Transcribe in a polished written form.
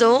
2